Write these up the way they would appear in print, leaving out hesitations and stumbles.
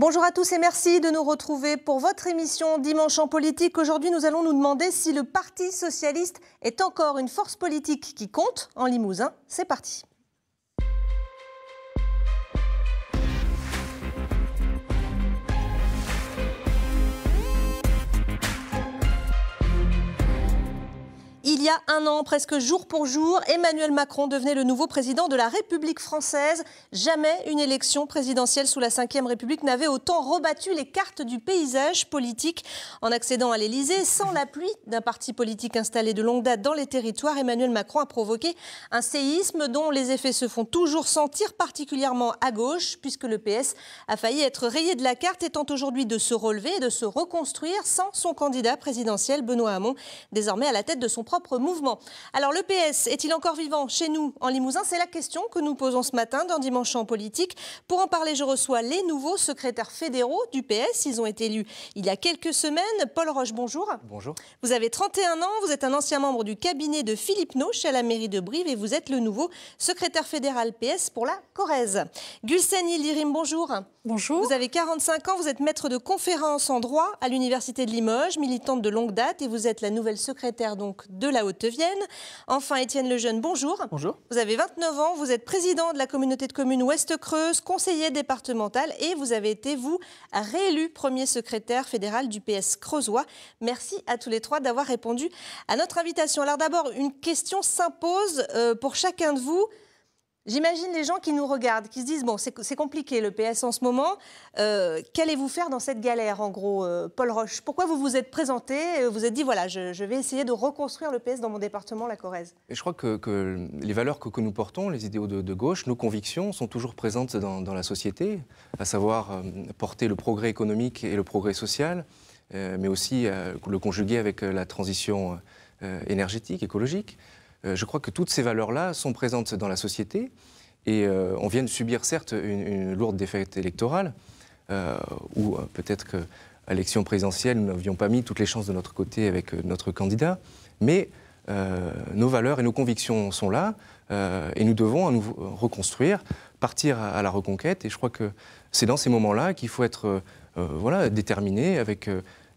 Bonjour à tous et merci de nous retrouver pour votre émission Dimanche en politique. Aujourd'hui, nous allons nous demander si le Parti socialiste est encore une force politique qui compte en Limousin. C'est parti. Il y a un an, presque jour pour jour, Emmanuel Macron devenait le nouveau président de la République française. Jamais une élection présidentielle sous la Ve République n'avait autant rebattu les cartes du paysage politique. En accédant à l'Élysée, sans l'appui d'un parti politique installé de longue date dans les territoires, Emmanuel Macron a provoqué un séisme dont les effets se font toujours sentir, particulièrement à gauche, puisque le PS a failli être rayé de la carte et tente aujourd'hui de se relever et de se reconstruire sans son candidat présidentiel, Benoît Hamon, désormais à la tête de son propre mouvement. Alors le PS est-il encore vivant chez nous en Limousin? C'est la question que nous posons ce matin dans Dimanche en politique. Pour en parler, je reçois les nouveaux secrétaires fédéraux du PS. Ils ont été élus il y a quelques semaines. Paul Roche, bonjour. Bonjour. Vous avez 31 ans, vous êtes un ancien membre du cabinet de Philippe Noche à la mairie de Brive et vous êtes le nouveau secrétaire fédéral PS pour la Corrèze. Gülsen Yildirim, bonjour. Bonjour. Vous avez 45 ans, vous êtes maître de conférences en droit à l'université de Limoges, militante de longue date et vous êtes la nouvelle secrétaire donc de la Haute-Vienne. Enfin, Étienne Lejeune, bonjour. Bonjour. Vous avez 29 ans, vous êtes président de la communauté de communes Ouest-Creuse, conseiller départemental et vous avez été, vous, réélu premier secrétaire fédéral du PS creusois. Merci à tous les trois d'avoir répondu à notre invitation. Alors d'abord, une question s'impose pour chacun de vous. J'imagine les gens qui nous regardent, qui se disent « Bon, c'est compliqué le PS en ce moment. Qu'allez-vous faire dans cette galère, en gros, Paul Roche? Pourquoi vous vous êtes présenté, vous êtes dit « Voilà, je vais essayer de reconstruire le PS dans mon département, la Corrèze ». Et je crois que les valeurs que nous portons, les idéaux de gauche, nos convictions sont toujours présentes dans la société, à savoir porter le progrès économique et le progrès social, mais aussi le conjuguer avec la transition énergétique, écologique. Je crois que toutes ces valeurs-là sont présentes dans la société et on vient de subir certes une lourde défaite électorale où peut-être qu'à l'élection présidentielle nous n'avions pas mis toutes les chances de notre côté avec notre candidat, mais nos valeurs et nos convictions sont là et nous devons à nouveau reconstruire, partir à la reconquête et je crois que c'est dans ces moments-là qu'il faut être déterminé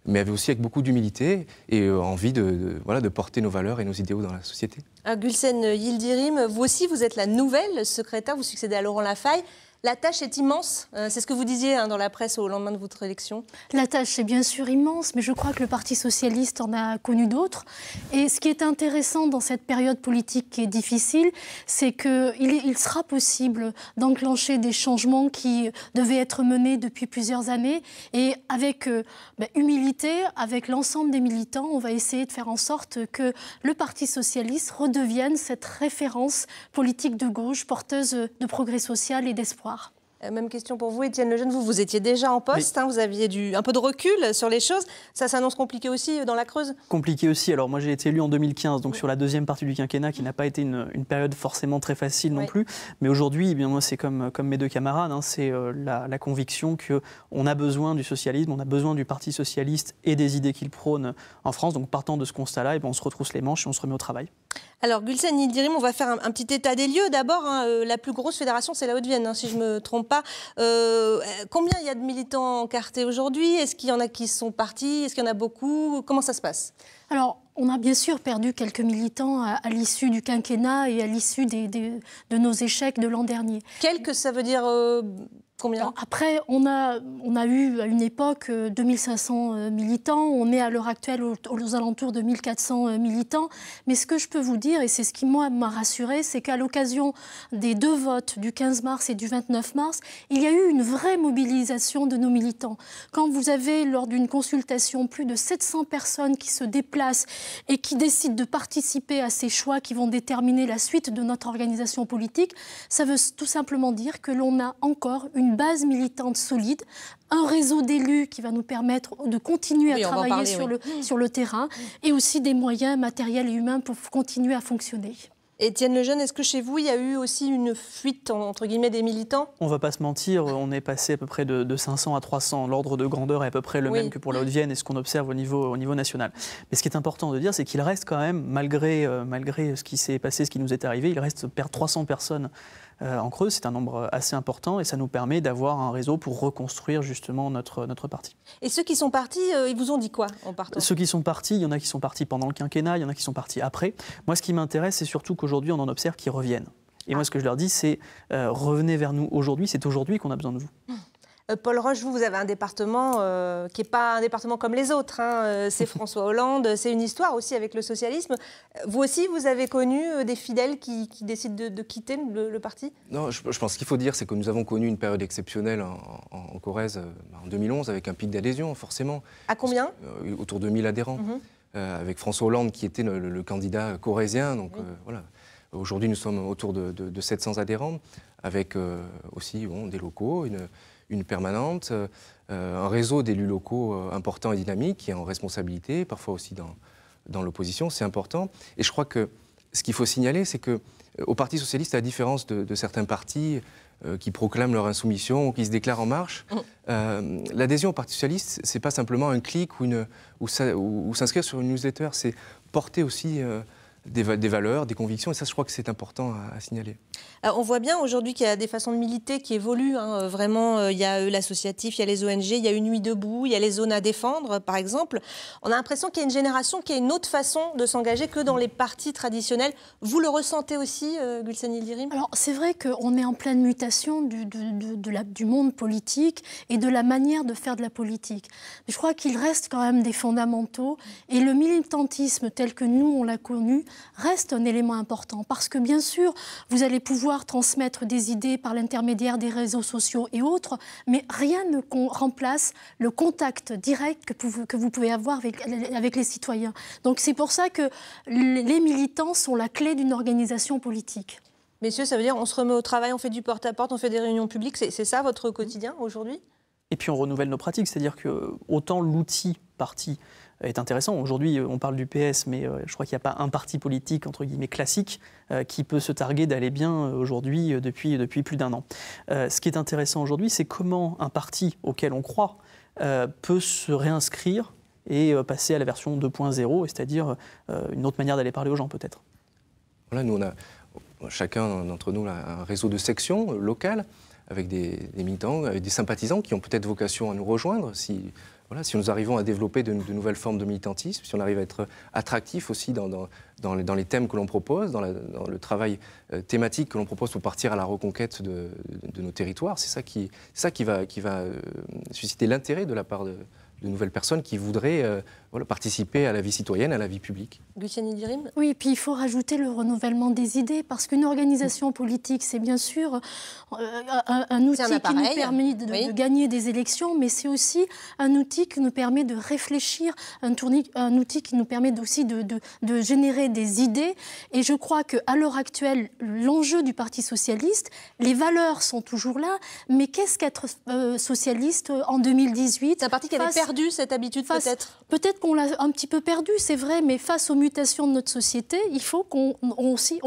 mais aussi avec beaucoup d'humilité et envie de porter nos valeurs et nos idéaux dans la société. Gülsen Yildirim, vous aussi, vous êtes la nouvelle secrétaire, vous succédez à Laurent Lafaille. La tâche est immense, c'est ce que vous disiez dans la presse au lendemain de votre élection. La tâche est bien sûr immense, mais je crois que le Parti socialiste en a connu d'autres. Et ce qui est intéressant dans cette période politique qui est difficile, c'est qu'il sera possible d'enclencher des changements qui devaient être menés depuis plusieurs années. Et avec humilité, avec l'ensemble des militants, on va essayer de faire en sorte que le Parti socialiste redevienne cette référence politique de gauche, porteuse de progrès social et d'espoir. Même question pour vous, Étienne Lejeune. Vous étiez déjà en poste, oui. Vous aviez un peu de recul sur les choses. Ça s'annonce compliqué aussi dans la Creuse? Compliqué aussi. Alors moi j'ai été élu en 2015, donc sur la deuxième partie du quinquennat, qui n'a pas été une période forcément très facile non plus. Mais aujourd'hui, eh bien moi c'est comme mes deux camarades, c'est la conviction qu'on a besoin du socialisme, on a besoin du Parti socialiste et des idées qu'il prône en France. Donc partant de ce constat-là, on se retrousse les manches et on se remet au travail. Alors Gülsen Yildirim, on va faire un petit état des lieux. D'abord, la plus grosse fédération, c'est la Haute-Vienne, si je ne me trompe pas. Combien il y a de militants encartés aujourd'hui? Est-ce qu'il y en a qui sont partis? Est-ce qu'il y en a beaucoup? Comment ça se passe? Alors, on a bien sûr perdu quelques militants à l'issue du quinquennat et à l'issue de nos échecs de l'an dernier. Quelques, ça veut dire combien? Alors, après, on a eu à une époque 2500 militants. On est à l'heure actuelle aux alentours de 1400 militants. Mais ce que je peux vous dire, et c'est ce qui m'a rassuré, c'est qu'à l'occasion des deux votes du 15 mars et du 29 mars, il y a eu une vraie mobilisation de nos militants. Quand vous avez, lors d'une consultation, plus de 700 personnes qui se déplacent et qui décident de participer à ces choix qui vont déterminer la suite de notre organisation politique, ça veut tout simplement dire que l'on a encore une base militante solide, un réseau d'élus qui va nous permettre de continuer à travailler sur le terrain et aussi des moyens matériels et humains pour continuer à fonctionner. Étienne Lejeune, est-ce que chez vous, il y a eu aussi une fuite, entre guillemets, des militants? On ne va pas se mentir, on est passé à peu près de 500 à 300. L'ordre de grandeur est à peu près le même que pour la Haute-Vienne et ce qu'on observe au niveau national. Mais ce qui est important de dire, c'est qu'il reste quand même, malgré ce qui s'est passé, ce qui nous est arrivé, il reste 300 personnes en Creuse. C'est un nombre assez important et ça nous permet d'avoir un réseau pour reconstruire justement notre parti. Et ceux qui sont partis, ils vous ont dit quoi en partant? Ceux qui sont partis, il y en a qui sont partis pendant le quinquennat, il y en a qui sont partis après. Moi, ce qui m'intéresse, c'est surtout qu'aujourd'hui, on en observe qui reviennent. Et moi, ce que je leur dis, c'est revenez vers nous aujourd'hui, c'est aujourd'hui qu'on a besoin de vous. Paul Roche, vous avez un département qui n'est pas un département comme les autres. Hein. C'est François Hollande, c'est une histoire aussi avec le socialisme. Vous aussi, vous avez connu des fidèles qui décident de quitter le parti? Non, je pense qu'il faut dire, c'est que nous avons connu une période exceptionnelle en Corrèze en 2011 avec un pic d'adhésion, forcément. À combien? Autour de 1000 adhérents. Avec François Hollande qui était le candidat corrézien. Donc voilà. Aujourd'hui, nous sommes autour de 700 adhérents, avec aussi des locaux, une permanente, un réseau d'élus locaux importants et dynamiques qui est en responsabilité, parfois aussi dans l'opposition, c'est important. Et je crois que ce qu'il faut signaler, c'est qu'au Parti socialiste, à la différence de certains partis qui proclament leur insoumission ou qui se déclarent en marche, l'adhésion au Parti socialiste, ce n'est pas simplement un clic ou s'inscrire sur une newsletter, c'est porter aussi des valeurs, des convictions, et ça, je crois que c'est important à signaler. Alors, on voit bien aujourd'hui qu'il y a des façons de militer qui évoluent. Hein. Vraiment, il y a l'associatif, il y a les ONG, il y a une nuit debout, il y a les zones à défendre, par exemple. On a l'impression qu'il y a une génération qui a une autre façon de s'engager que dans les partis traditionnels. Vous le ressentez aussi, Gülsen Yildirim? Alors, c'est vrai qu'on est en pleine mutation du monde politique et de la manière de faire de la politique. Mais je crois qu'il reste quand même des fondamentaux, et le militantisme tel que nous, on l'a connu, reste un élément important. Parce que, bien sûr, vous allez pouvoir transmettre des idées par l'intermédiaire des réseaux sociaux et autres, mais rien ne remplace le contact direct que vous pouvez avoir avec les citoyens. Donc c'est pour ça que les militants sont la clé d'une organisation politique. Messieurs, ça veut dire on se remet au travail, on fait du porte-à-porte, on fait des réunions publiques, c'est ça votre quotidien aujourd'hui? Et puis on renouvelle nos pratiques, c'est-à-dire que autant l'outil parti est intéressant. Aujourd'hui, on parle du PS, mais je crois qu'il n'y a pas un parti politique, entre guillemets, classique qui peut se targuer d'aller bien aujourd'hui depuis plus d'1 an. Ce qui est intéressant aujourd'hui, c'est comment un parti auquel on croit peut se réinscrire et passer à la version 2.0, c'est-à-dire une autre manière d'aller parler aux gens, peut-être. Voilà, nous, on a chacun d'entre nous un réseau de sections locales avec des militants, avec des sympathisants qui ont peut-être vocation à nous rejoindre si nous arrivons à développer de nouvelles formes de militantisme, si on arrive à être attractif aussi dans les thèmes que l'on propose, dans le travail thématique que l'on propose pour partir à la reconquête de nos territoires, c'est ça qui va susciter l'intérêt de la part de nouvelles personnes qui voudraient participer à la vie citoyenne, à la vie publique. Gülsen Yildirim? Oui, et puis il faut rajouter le renouvellement des idées, parce qu'une organisation politique, c'est bien sûr un outil qui nous permet de gagner des élections, mais c'est aussi un outil qui nous permet de réfléchir, un outil qui nous permet aussi de générer des idées. Et je crois qu'à l'heure actuelle, l'enjeu du Parti socialiste, les valeurs sont toujours là, mais qu'est-ce qu'être socialiste en 2018? C'est un parti qui avait perdu cette habitude, peut-être? Peut-être qu'on l'a un petit peu perdu, c'est vrai, mais face aux mutations de notre société, il faut qu'on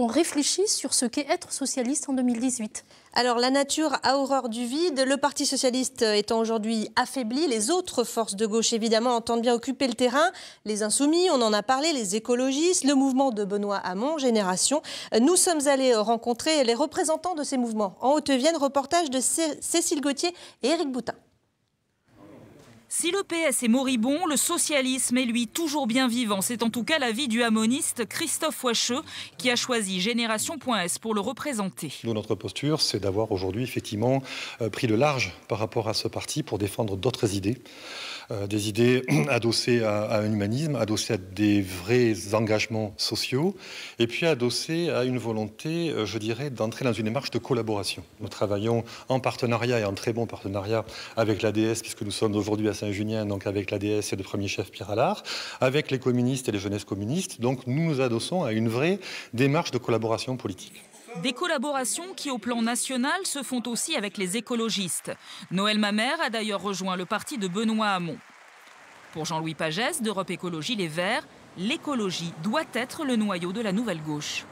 réfléchisse sur ce qu'est être socialiste en 2018. Alors, la nature a horreur du vide. Le Parti socialiste étant aujourd'hui affaibli, les autres forces de gauche, évidemment, entendent bien occuper le terrain. Les Insoumis, on en a parlé, les écologistes, le mouvement de Benoît Hamon, Génération. Nous sommes allés rencontrer les représentants de ces mouvements. En Haute-Vienne, reportage de Cécile Gauthier et Éric Boutin. Si le PS est moribond, le socialisme est lui toujours bien vivant. C'est en tout cas l'avis du hamoniste Christophe Wacheux qui a choisi Génération.s pour le représenter. Nous, notre posture, c'est d'avoir aujourd'hui effectivement pris le large par rapport à ce parti pour défendre d'autres idées. Des idées adossées à un humanisme, adossées à des vrais engagements sociaux et puis adossées à une volonté, je dirais, d'entrer dans une démarche de collaboration. Nous travaillons en partenariat et en très bon partenariat avec l'ADS, puisque nous sommes aujourd'hui à Saint-Junien, donc avec l'ADS et le premier chef Pierre Allard, avec les communistes et les jeunesses communistes. Donc nous nous adossons à une vraie démarche de collaboration politique. Des collaborations qui, au plan national, se font aussi avec les écologistes. Noël Mamère a d'ailleurs rejoint le parti de Benoît Hamon. Pour Jean-Louis Pagès, d'Europe Écologie Les Verts, l'écologie doit être le noyau de la nouvelle gauche.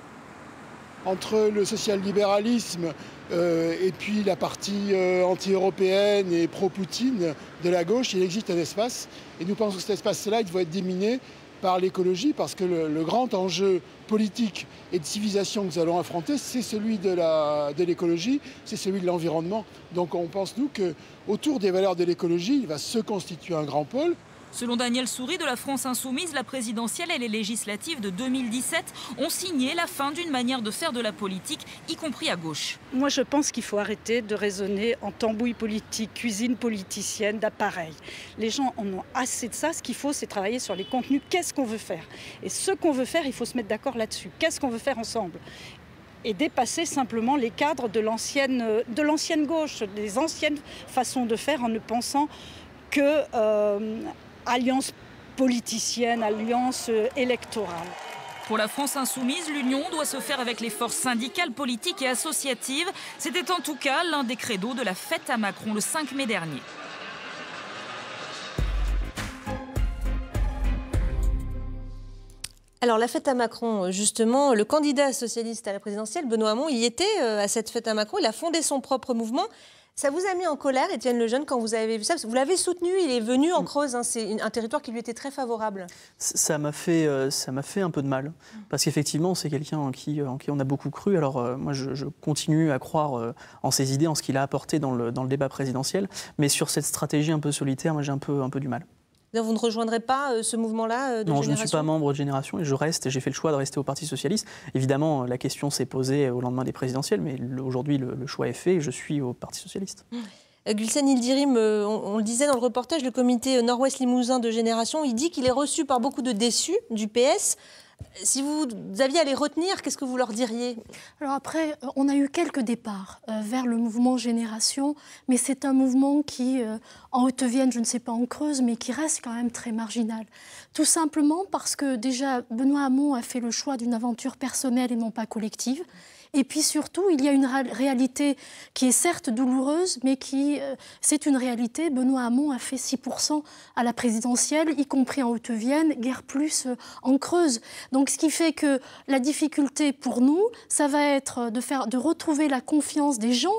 Entre le social-libéralisme et puis la partie anti-européenne et pro-Poutine de la gauche, il existe un espace. Et nous pensons que cet espace-là, il doit être déminé par l'écologie, parce que le grand enjeu politique et de civilisation que nous allons affronter, c'est celui de l'écologie, c'est celui de l'environnement. Donc on pense, nous, qu'autour des valeurs de l'écologie, il va se constituer un grand pôle. Selon Daniel Soury de la France Insoumise, la présidentielle et les législatives de 2017 ont signé la fin d'une manière de faire de la politique, y compris à gauche. Moi, je pense qu'il faut arrêter de raisonner en tambouille politique, cuisine politicienne, d'appareil. Les gens en ont assez de ça. Ce qu'il faut, c'est travailler sur les contenus. Qu'est-ce qu'on veut faire? Et ce qu'on veut faire, il faut se mettre d'accord là-dessus. Qu'est-ce qu'on veut faire ensemble? Et dépasser simplement les cadres de l'ancienne gauche, des anciennes façons de faire en ne pensant que alliance politicienne, alliance électorale. Pour la France Insoumise, l'union doit se faire avec les forces syndicales, politiques et associatives. C'était en tout cas l'un des credos de la fête à Macron le 5 mai dernier. Alors la fête à Macron, justement, le candidat socialiste à la présidentielle, Benoît Hamon, y était à cette fête à Macron. Il a fondé son propre mouvement. Ça vous a mis en colère, Étienne Lejeune, quand vous avez vu ça? Parce que vous l'avez soutenu, il est venu en Creuse, hein, c'est un territoire qui lui était très favorable. Ça m'a fait un peu de mal, parce qu'effectivement, c'est quelqu'un en qui on a beaucoup cru. Alors moi, je continue à croire en ses idées, en ce qu'il a apporté dans le débat présidentiel, mais sur cette stratégie un peu solitaire, moi j'ai un peu du mal. Vous ne rejoindrez pas ce mouvement-là de Non, Génération? je ne suis pas membre de Génération et j'ai fait le choix de rester au Parti Socialiste. Évidemment, la question s'est posée au lendemain des présidentielles, mais aujourd'hui, le choix est fait et je suis au Parti Socialiste. Gülsen Yildirim, on le disait dans le reportage, le comité Nord-Ouest Limousin de Génération, il dit qu'il est reçu par beaucoup de déçus du PS. Si vous aviez à les retenir, qu'est-ce que vous leur diriez? Alors après, on a eu quelques départs vers le mouvement Génération, mais c'est un mouvement qui, en Haute-Vienne, je ne sais pas en Creuse, mais qui reste quand même très marginal. Tout simplement parce que déjà, Benoît Hamon a fait le choix d'une aventure personnelle et non pas collective. Et puis surtout, il y a une réalité qui est certes douloureuse, mais c'est une réalité. Benoît Hamon a fait 6% à la présidentielle, y compris en Haute-Vienne, guère plus en Creuse. Donc ce qui fait que la difficulté pour nous, ça va être de retrouver la confiance des gens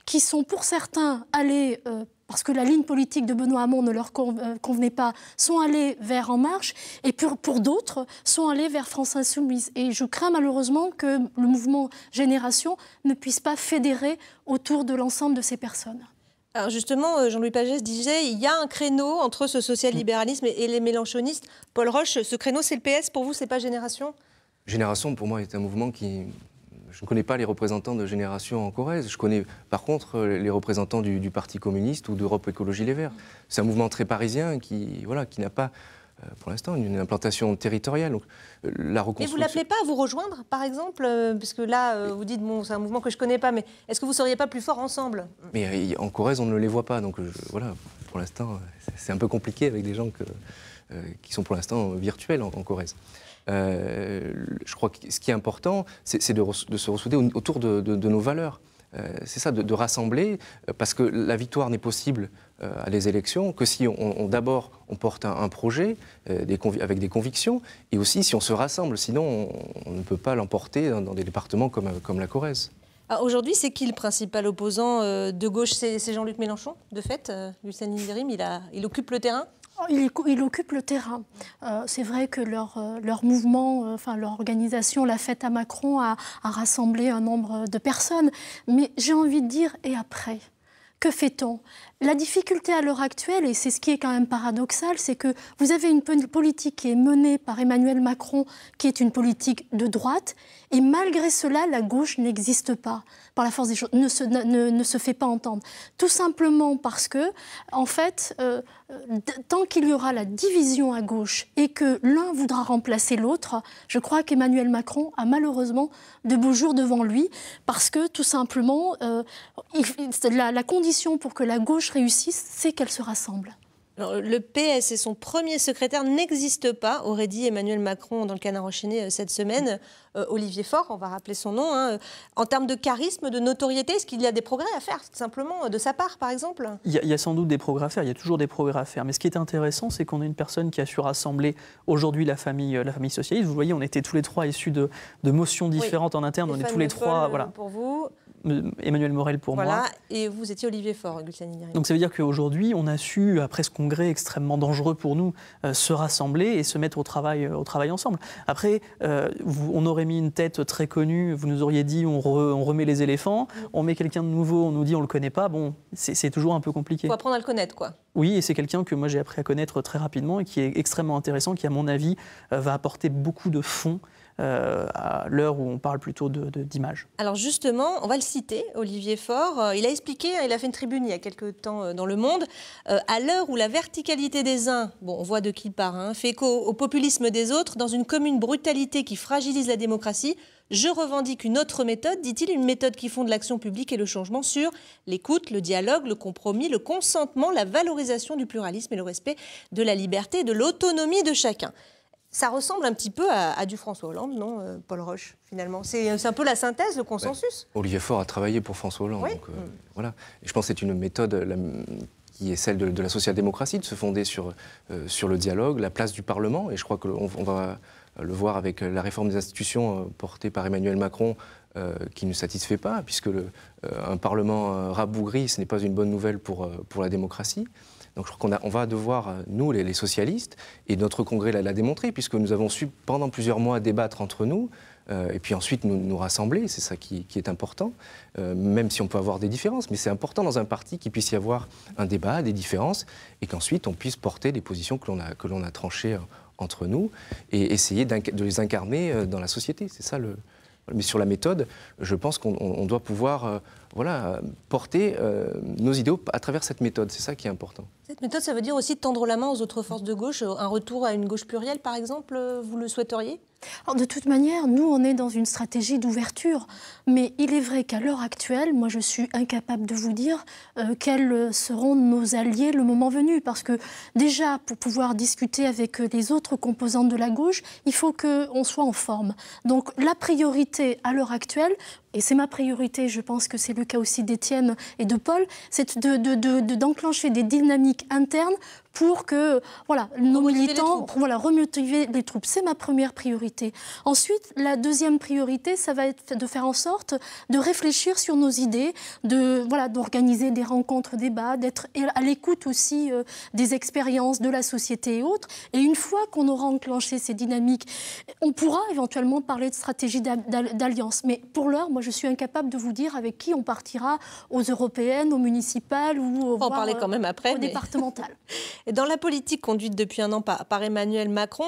qui sont pour certains allés parce que la ligne politique de Benoît Hamon ne leur convenait pas, sont allés vers En Marche, et pour d'autres, sont allés vers France Insoumise. Et je crains malheureusement que le mouvement Génération ne puisse pas fédérer autour de l'ensemble de ces personnes. Alors justement, Jean-Louis Pagès disait il y a un créneau entre ce social-libéralisme et les mélenchonistes. Paul Roche, ce créneau, c'est le PS, pour vous, c'est pas Génération? Génération, pour moi, est un mouvement qui... Je ne connais pas les représentants de Génération en Corrèze. Je connais par contre les représentants du Parti communiste ou d'Europe Écologie Les Verts. C'est un mouvement très parisien qui n'a pas, pour l'instant, une implantation territoriale. Donc, la reconstruction... Mais vous ne l'appelez pas à vous rejoindre, par exemple? Parce que là, vous dites, bon, c'est un mouvement que je ne connais pas, mais est-ce que vous ne seriez pas plus fort ensemble? Mais en Corrèze, on ne les voit pas. Donc voilà, pour l'instant, c'est un peu compliqué avec des gens qui sont pour l'instant virtuels en Corrèze. Je crois que ce qui est important, c'est de se ressouder autour de nos valeurs. C'est ça, de rassembler, parce que la victoire n'est possible à les élections que si d'abord on porte un projet avec des convictions, et aussi si on se rassemble. Sinon, on ne peut pas l'emporter dans des départements comme la Corrèze. Aujourd'hui, c'est qui le principal opposant de gauche? C'est Jean-Luc Mélenchon, de fait. Gülsen Yildirim, il occupe le terrain? Il occupe le terrain. C'est vrai que leur mouvement, leur organisation, la fête à Macron, a rassemblé un nombre de personnes. Mais j'ai envie de dire, et après? Que fait-on? La difficulté à l'heure actuelle, et c'est ce qui est quand même paradoxal, c'est que vous avez une politique qui est menée par Emmanuel Macron, qui est une politique de droite, et malgré cela, la gauche n'existe pas, par la force des choses, ne se fait pas entendre. Tout simplement parce que, en fait, tant qu'il y aura la division à gauche et que l'un voudra remplacer l'autre, je crois qu'Emmanuel Macron a malheureusement de beaux jours devant lui, parce que, tout simplement, la condition pour que la gauche réussisse, c'est qu'elle se rassemble. Alors, le PS et son premier secrétaire n'existent pas, aurait dit Emmanuel Macron dans le Canard enchaîné cette semaine. Olivier Faure, on va rappeler son nom. Hein. En termes de charisme, de notoriété, est-ce qu'il y a des progrès à faire, simplement, de sa part, par exemple? Il y a sans doute des progrès à faire, il y a toujours des progrès à faire. Mais ce qui est intéressant, c'est qu'on a une personne qui a su rassembler aujourd'hui la famille socialiste. Vous voyez, on était tous les trois issus de motions différentes en interne. On est tous les trois... Voilà. Pour vous. Emmanuel Morel pour moi. Et vous étiez Olivier Faure, Gülsen Yildirim. Donc ça veut dire qu'aujourd'hui, on a su, après ce qu'on congrès extrêmement dangereux pour nous, se rassembler et se mettre au travail ensemble. Après, on aurait mis une tête très connue, vous nous auriez dit on remet les éléphants, on met quelqu'un de nouveau, on nous dit on le connaît pas, bon, c'est toujours un peu compliqué. Il faut apprendre à le connaître, quoi. Oui, et c'est quelqu'un que moi j'ai appris à connaître très rapidement et qui est extrêmement intéressant, qui à mon avis va apporter beaucoup de fond à l'heure où on parle plutôt d'image. Alors justement, on va le citer, Olivier Faure. Il a expliqué, il a fait une tribune il y a quelques temps dans Le Monde, à l'heure où la verticalité des uns, bon, on voit de qui il part, fait écho au populisme des autres, dans une commune brutalité qui fragilise la démocratie, je revendique une autre méthode, dit-il, une méthode qui fonde l'action publique et le changement sur l'écoute, le dialogue, le compromis, le consentement, la valorisation du pluralisme et le respect de la liberté et de l'autonomie de chacun. Ça ressemble un petit peu à du François Hollande, non, Paul Roche, finalement? C'est un peu la synthèse, le consensus. Ouais. Olivier Faure a travaillé pour François Hollande. Oui. Donc, voilà. Et je pense que c'est une méthode qui est celle de la social-démocratie, de se fonder sur le dialogue, la place du Parlement. Et je crois qu'on va le voir avec la réforme des institutions portée par Emmanuel Macron, qui ne satisfait pas, puisque un Parlement rabougri, ce n'est pas une bonne nouvelle pour la démocratie. Donc je crois qu'on va devoir, nous, les socialistes, et notre congrès l'a démontré, puisque nous avons su pendant plusieurs mois débattre entre nous, et puis ensuite nous rassembler, c'est ça qui est important, même si on peut avoir des différences, mais c'est important dans un parti qu'il puisse y avoir un débat, des différences, et qu'ensuite on puisse porter les positions que l'on a tranchées entre nous, et essayer de les incarner dans la société. C'est ça le... Mais sur la méthode, je pense qu'on doit pouvoir porter nos idéaux à travers cette méthode. C'est ça qui est important. Cette méthode, ça veut dire aussi tendre la main aux autres forces de gauche. Un retour à une gauche plurielle, par exemple, vous le souhaiteriez? Alors, de toute manière, nous, on est dans une stratégie d'ouverture. Mais il est vrai qu'à l'heure actuelle, moi, je suis incapable de vous dire quels seront nos alliés le moment venu. Parce que déjà, pour pouvoir discuter avec les autres composantes de la gauche, il faut qu'on soit en forme. Donc, la priorité à l'heure actuelle, et c'est ma priorité, je pense que c'est le cas aussi d'Étienne et de Paul, c'est d'enclencher des dynamiques internes pour que nos militants, remotiver les troupes. C'est ma première priorité. Ensuite, la deuxième priorité, ça va être de faire en sorte de réfléchir sur nos idées, d'organiser des rencontres, débats, d'être à l'écoute aussi des expériences de la société et autres. Et une fois qu'on aura enclenché ces dynamiques, on pourra éventuellement parler de stratégie d'alliance. Mais pour l'heure, moi, je suis incapable de vous dire avec qui on partira aux européennes, aux municipales ou on va en parler quand même après, aux départementales. Et dans la politique conduite depuis un an par Emmanuel Macron,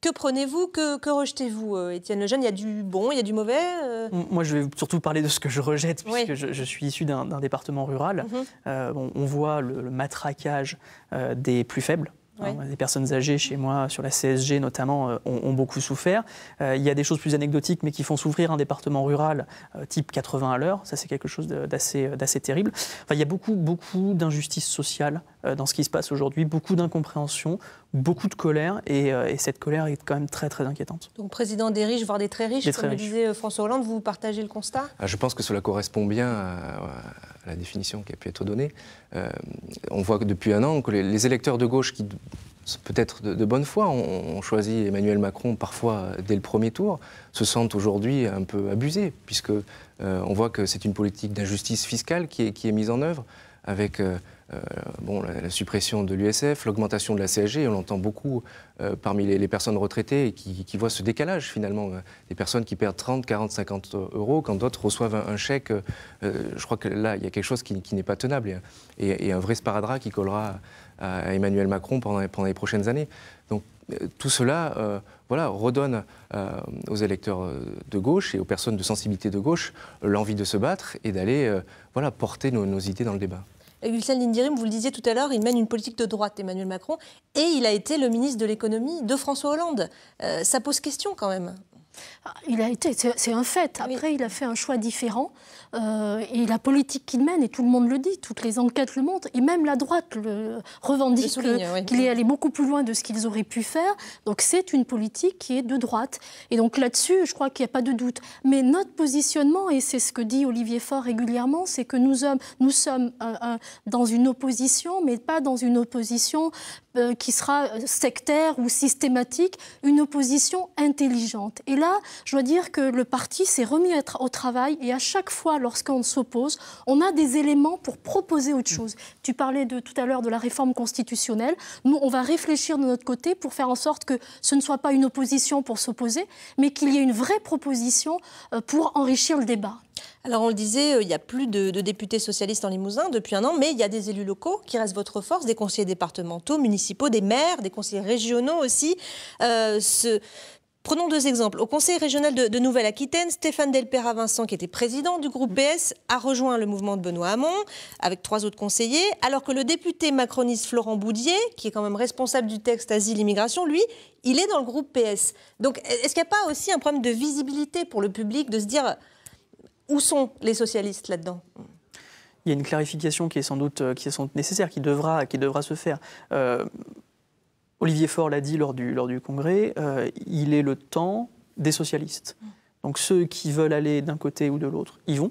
que prenez-vous, que rejetez-vous, Étienne Lejeune? Il y a du bon, il y a du mauvais Moi, je vais surtout parler de ce que je rejette, puisque je suis issu d'un département rural. On voit le matraquage des plus faibles. Oui. Les personnes âgées chez moi, sur la CSG notamment, ont beaucoup souffert. Il y a des choses plus anecdotiques, mais qui font souffrir un département rural type 80 à l'heure. Ça, c'est quelque chose d'assez terrible. Enfin, il y a beaucoup d'injustice sociale dans ce qui se passe aujourd'hui, beaucoup d'incompréhension, beaucoup de colère, et cette colère est quand même très, très inquiétante. Donc, président des riches, voire des très riches, comme le disait François Hollande, vous partagez le constat? Je pense que cela correspond bien à la définition qui a pu être donnée. On voit que depuis un an que les électeurs de gauche qui, peut-être de bonne foi, ont choisi Emmanuel Macron parfois dès le premier tour, se sentent aujourd'hui un peu abusés, puisque on voit que c'est une politique d'injustice fiscale qui est mise en œuvre, avec la suppression de l'USF, l'augmentation de la CSG, et on l'entend beaucoup parmi les personnes retraitées qui voient ce décalage finalement, des personnes qui perdent 30, 40, 50 euros quand d'autres reçoivent un chèque. Je crois que là, il y a quelque chose qui n'est pas tenable, et un vrai sparadrap qui collera à Emmanuel Macron pendant les prochaines années. Donc tout cela redonne aux électeurs de gauche et aux personnes de sensibilité de gauche l'envie de se battre et d'aller porter nos idées dans le débat. Gülsen Lindirim, vous le disiez tout à l'heure, il mène une politique de droite, Emmanuel Macron, et il a été le ministre de l'économie de François Hollande. Ça pose question quand même. Il a été, c'est un fait. Après, il a fait un choix différent. Et la politique qu'il mène, et tout le monde le dit, toutes les enquêtes le montrent, et même la droite le revendique qu'il est allé beaucoup plus loin de ce qu'ils auraient pu faire. Donc c'est une politique qui est de droite. Et donc là-dessus, je crois qu'il n'y a pas de doute. Mais notre positionnement, et c'est ce que dit Olivier Faure régulièrement, c'est que nous sommes dans une opposition, mais pas dans une opposition qui sera sectaire ou systématique, une opposition intelligente. Et là, là, je dois dire que le parti s'est remis au travail et à chaque fois, lorsqu'on s'oppose, on a des éléments pour proposer autre chose. Tu parlais tout à l'heure de la réforme constitutionnelle. Nous, on va réfléchir de notre côté pour faire en sorte que ce ne soit pas une opposition pour s'opposer, mais qu'il y ait une vraie proposition pour enrichir le débat. Alors on le disait, il n'y a plus de députés socialistes en Limousin depuis un an, mais il y a des élus locaux qui restent votre force, des conseillers départementaux, municipaux, des maires, des conseillers régionaux aussi. Prenons 2 exemples. Au conseil régional de Nouvelle-Aquitaine, Stéphane Delpera-Vincent, qui était président du groupe PS, a rejoint le mouvement de Benoît Hamon avec 3 autres conseillers, alors que le député macroniste Florent Boudier, qui est quand même responsable du texte Asile-Immigration, lui, il est dans le groupe PS. Donc est-ce qu'il n'y a pas aussi un problème de visibilité pour le public, de se dire où sont les socialistes là-dedans ? Il y a une clarification qui est sans doute nécessaire, qui devra se faire. Olivier Faure l'a dit lors du congrès, il est le temps des socialistes. Donc ceux qui veulent aller d'un côté ou de l'autre, y vont.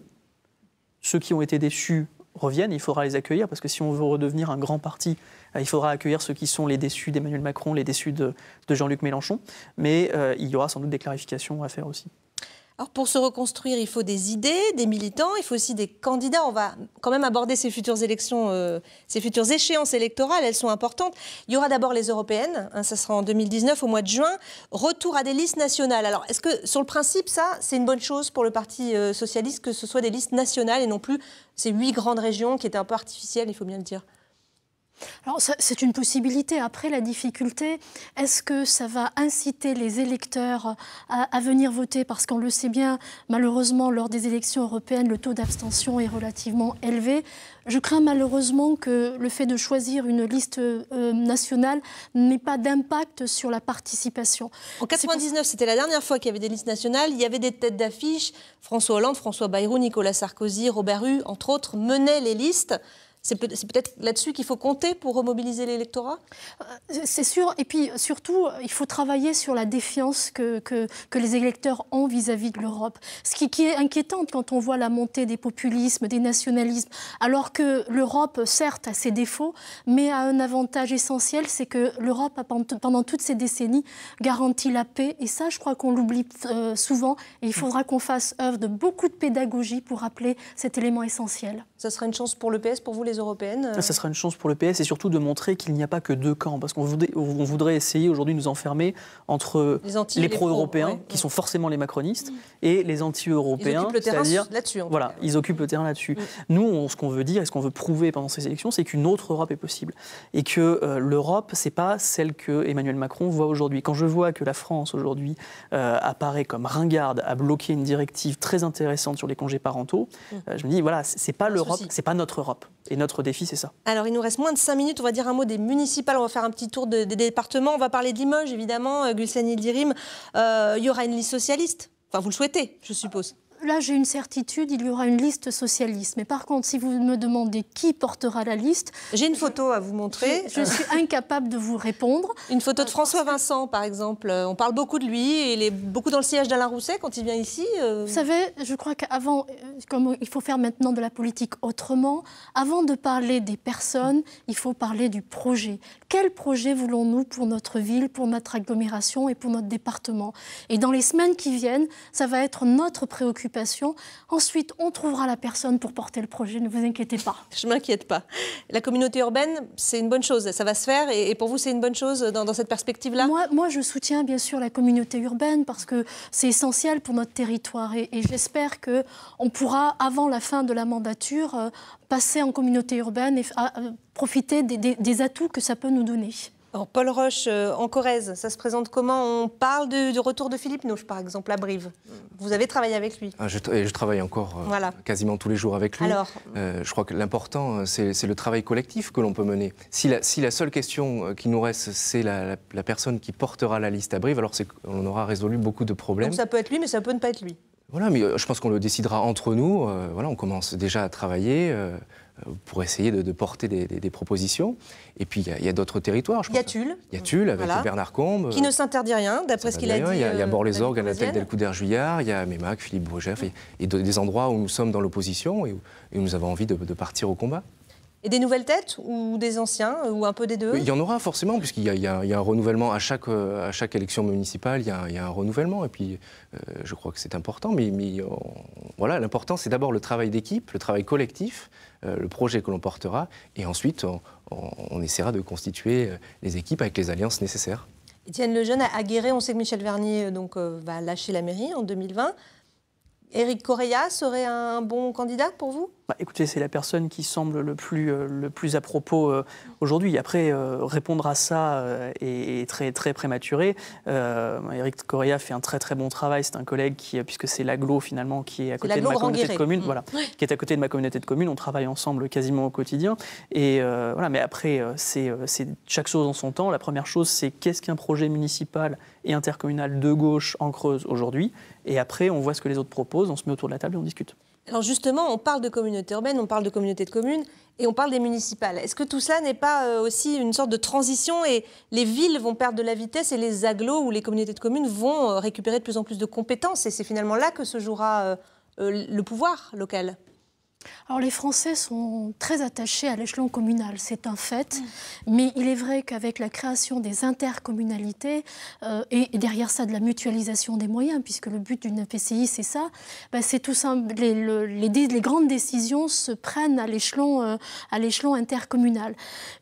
Ceux qui ont été déçus reviennent, il faudra les accueillir, parce que si on veut redevenir un grand parti, il faudra accueillir ceux qui sont les déçus d'Emmanuel Macron, les déçus de Jean-Luc Mélenchon. Mais il y aura sans doute des clarifications à faire aussi. Alors pour se reconstruire, il faut des idées, des militants, il faut aussi des candidats. On va quand même aborder ces futures élections, ces futures échéances électorales, elles sont importantes. Il y aura d'abord les européennes, ça sera en 2019, au mois de juin. Retour à des listes nationales. Alors est-ce que sur le principe, ça, c'est une bonne chose pour le Parti socialiste que ce soit des listes nationales et non plus ces 8 grandes régions qui étaient un peu artificielles, il faut bien le dire? Alors, c'est une possibilité. Après, la difficulté, est-ce que ça va inciter les électeurs à venir voter? Parce qu'on le sait bien, malheureusement, lors des élections européennes, le taux d'abstention est relativement élevé. Je crains malheureusement que le fait de choisir une liste nationale n'ait pas d'impact sur la participation. En 1999, c'était la dernière fois qu'il y avait des listes nationales. Il y avait des têtes d'affiche. François Hollande, François Bayrou, Nicolas Sarkozy, Robert Hue, entre autres, menaient les listes. C'est peut-être là-dessus qu'il faut compter pour remobiliser l'électorat? C'est sûr. Et puis surtout, il faut travailler sur la défiance que les électeurs ont vis-à-vis de l'Europe. Ce qui est inquiétant quand on voit la montée des populismes, des nationalismes, alors que l'Europe, certes, a ses défauts, mais a un avantage essentiel, c'est que l'Europe a pendant toutes ces décennies garanti la paix. Et ça, je crois qu'on l'oublie souvent. Et il faudra qu'on fasse œuvre de beaucoup de pédagogie pour rappeler cet élément essentiel. Ça sera une chance pour le PS, pour vous, les européennes? Ça sera une chance pour le PS et surtout de montrer qu'il n'y a pas que 2 camps. Parce qu'on voudrait essayer aujourd'hui de nous enfermer entre les pro-européens, qui sont forcément les macronistes, et les anti-européens. Ils occupent le terrain là-dessus. Voilà, ils occupent le terrain là-dessus. Nous, ce qu'on veut dire et ce qu'on veut prouver pendant ces élections, c'est qu'une autre Europe est possible. Et que l'Europe, ce n'est pas celle que Emmanuel Macron voit aujourd'hui. Quand je vois que la France, aujourd'hui, apparaît comme ringarde à bloquer une directive très intéressante sur les congés parentaux, je me dis, voilà, c'est pas l'Europe, c'est pas notre Europe. Et notre défi, c'est ça. Alors, il nous reste moins de 5 minutes. On va dire un mot des municipales. On va faire un petit tour des départements. On va parler de Limoges, évidemment. Gülsen Yildirim. Il y aura une liste socialiste. Enfin, vous le souhaitez, je suppose. Là, j'ai une certitude, il y aura une liste socialiste. Mais par contre, si vous me demandez qui portera la liste... J'ai une photo à vous montrer. Je suis incapable de vous répondre. Une photo de François Vincent, par exemple. On parle beaucoup de lui. Il est beaucoup dans le sillage d'Alain Rousset quand il vient ici. Vous savez, je crois qu'avant, comme il faut faire maintenant de la politique autrement, avant de parler des personnes, il faut parler du projet. Quel projet voulons-nous pour notre ville, pour notre agglomération et pour notre département? Et dans les semaines qui viennent, ça va être notre préoccupation. Ensuite, on trouvera la personne pour porter le projet, ne vous inquiétez pas. Je ne m'inquiète pas. La communauté urbaine, c'est une bonne chose, ça va se faire. Et pour vous, c'est une bonne chose dans cette perspective-là? Moi, je soutiens bien sûr la communauté urbaine parce que c'est essentiel pour notre territoire. Et j'espère qu'on pourra, avant la fin de la mandature, passer en communauté urbaine et profiter des atouts que ça peut nous donner. Alors, Paul Roche, en Corrèze, ça se présente comment? On parle du retour de Philippe Noche, par exemple, à Brive. Vous avez travaillé avec lui? Je travaille encore quasiment tous les jours avec lui. Alors je crois que l'important, c'est le travail collectif que l'on peut mener. Si la seule question qui nous reste, c'est la personne qui portera la liste à Brive, alors on aura résolu beaucoup de problèmes. Donc ça peut être lui, mais ça peut ne pas être lui. Voilà, mais je pense qu'on le décidera entre nous. Voilà, on commence déjà à travailler pour essayer de porter des propositions. Et puis, il y a d'autres territoires. Il y a Tulle. Il y a Tulle, avec Bernard Combe. Qui ne s'interdit rien, d'après ce qu'il a dit. Il y a Bord-les-Orgues, Anatel Delcouder-Juillard, il y a Mémac, Philippe Brogère, et des endroits où nous sommes dans l'opposition et où nous avons envie de partir au combat. Et des nouvelles têtes ou des anciens ou un peu des deux? Il y en aura forcément, puisqu'il y a un renouvellement à chaque élection municipale, il y a un renouvellement. Et puis, je crois que c'est important. Mais voilà, l'important, c'est d'abord le travail d'équipe, le travail collectif, le projet que l'on portera. Et ensuite, on essaiera de constituer les équipes avec les alliances nécessaires. Étienne Lejeune a guéré. On sait que Michel Vernier va lâcher la mairie en 2020. Éric Correia serait un bon candidat pour vous? Écoutez, c'est la personne qui semble le plus à propos aujourd'hui. Après, répondre à ça est très, très prématuré. Éric Correia fait un très très bon travail. C'est un collègue puisque c'est l'AGLO finalement qui est à côté de ma communauté de communes, qui est à côté de ma communauté de communes. On travaille ensemble quasiment au quotidien. Et voilà. Mais après, c'est chaque chose en son temps. La première chose, c'est qu'est-ce qu'un projet municipal et intercommunal de gauche en Creuse aujourd'hui. Et après, on voit ce que les autres proposent. On se met autour de la table et on discute. Alors justement, on parle de communauté urbaine, on parle de communauté de communes et on parle des municipales. Est-ce que tout cela n'est pas aussi une sorte de transition et les villes vont perdre de la vitesse et les agglos ou les communautés de communes vont récupérer de plus en plus de compétences et c'est finalement là que se jouera le pouvoir local? Alors les Français sont très attachés à l'échelon communal, c'est un fait, mais il est vrai qu'avec la création des intercommunalités et derrière ça de la mutualisation des moyens, puisque le but d'une EPCI c'est ça, c'est tout simple, les grandes décisions se prennent à l'échelon intercommunal.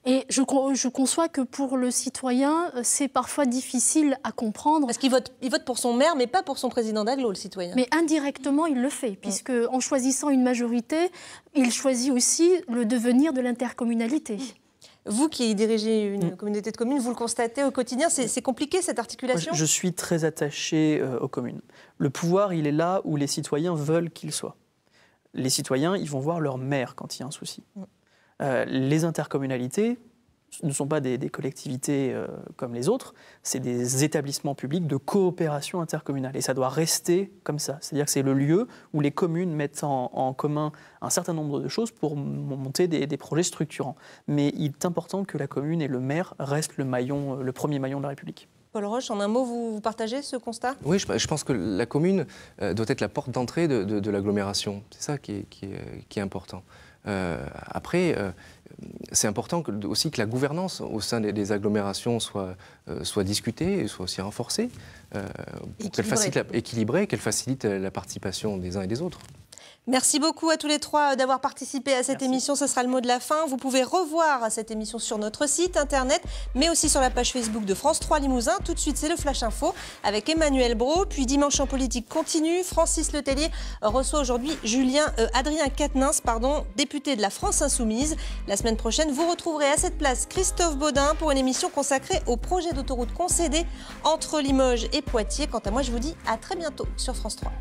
Et je conçois que pour le citoyen, c'est parfois difficile à comprendre. Parce qu'il vote pour son maire, mais pas pour son président d'agglo, le citoyen. Mais indirectement, il le fait, puisque en choisissant une majorité, il choisit aussi le devenir de l'intercommunalité. Vous qui dirigez une communauté de communes, vous le constatez au quotidien, c'est compliqué cette articulation? Moi, je suis très attaché aux communes. Le pouvoir, il est là où les citoyens veulent qu'il soit. Les citoyens, ils vont voir leur maire quand il y a un souci. Les intercommunalités ne sont pas des collectivités comme les autres, c'est des établissements publics de coopération intercommunale. Et ça doit rester comme ça. C'est-à-dire que c'est le lieu où les communes mettent en commun un certain nombre de choses pour monter des projets structurants. Mais il est important que la commune et le maire restent le premier maillon de la République. Paul Roche, en un mot, vous partagez ce constat? Oui, je pense que la commune doit être la porte d'entrée de l'agglomération. C'est ça qui est important. Après, c'est important aussi que la gouvernance au sein des agglomérations soit discutée et soit aussi renforcée, équilibrée, qu'elle facilite la participation des uns et des autres. Merci beaucoup à tous les trois d'avoir participé à cette émission. Ce sera le mot de la fin. Vous pouvez revoir cette émission sur notre site internet, mais aussi sur la page Facebook de France 3 Limousin. Tout de suite, c'est le Flash Info avec Emmanuel Brault. Puis Dimanche en politique continue. Francis Letellier reçoit aujourd'hui Adrien Quatennens, député de la France Insoumise. La semaine prochaine, vous retrouverez à cette place Christophe Baudin pour une émission consacrée au projet d'autoroute concédé entre Limoges et Poitiers. Quant à moi, je vous dis à très bientôt sur France 3.